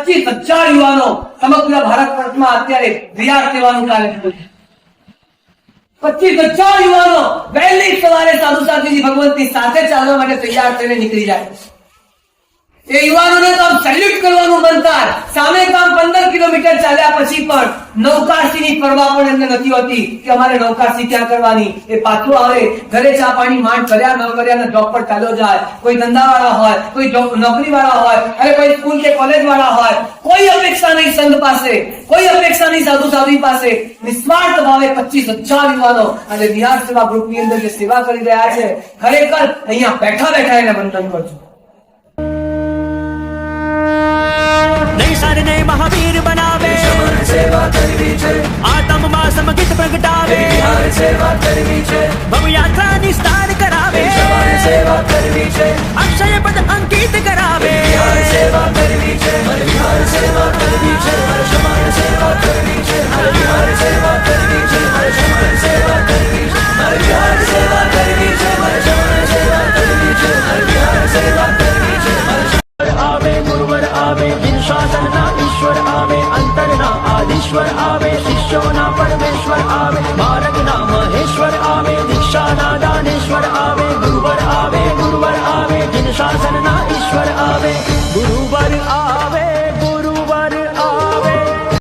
25,000 યુવાનો સમગ્ર ભારત વર્ષમાં અત્યારે રિયાઝ સેવાનું કાર્ય થયું છે। 25,000 યુવાનો વહેલી સવારે સાધુ સાધ્વીજી ભગવંતની સાથે ચાલવા માટે તૈયાર થઈને નીકળી જાય છે। એ યુવાનોને તો સેલ્યુટ કરવાનું મન થાય। સામે કામ 15 કિલોમીટર ચાલ્યા પછી પણ નૌકાસીની પરવા પણ એમને નથી હોતી કે અમારે નૌકાસી ક્યાં કરવાની। એ પાછું આવે, ઘરે ચા પાણી માંડ કર્યા ન કર્યા જોબ પર ચાલ્યો જાય। કોઈ ધંધાવાળા હોય, કોઈ નોકરીવાળા હોય, અરે કોઈ સ્કૂલ કે કોલેજ વાળા હોય, કોઈ અપેક્ષા નહીં સંઘ પાસે, કોઈ અપેક્ષા નહીં સાધુ સાધ્વી પાસે। નિસ્વાર્થ ભાવે 25,000 યુવાનો અને રિયાઝ સેવા ગ્રુપની અંદર જે સેવા કરી રહ્યા છે, ખરેખર અહીંયા બેઠા બેઠા એને વંદન કરજો। ने महावीर बनावे सेवा करवी छे, आत्म में समगित प्रगटावे सेवा करवी छे, भव यात्रा निस्तार करावे सेवा करवी छे, अक्षय पद अंकित करावे सेवा करवी छे, हरिहर सेवा करवी छे, हर्षमान सेवा करवी छे, हरिहर सेवा करवी छे, हर्षमान सेवा करवी छे, हरिहर सेवा करवी छे, हर्षमान सेवा करवी छे, हरिहर सेवा करवी छे। आवे गुरुवर आवे जिन शासन ना ईश्वर आवे अंतर ना आदिश्वर आवे शिष्यों ना परमेश्वर आवे मार्ग ना महेश्वर आवे दीक्षा ना दानेश्वर आवे।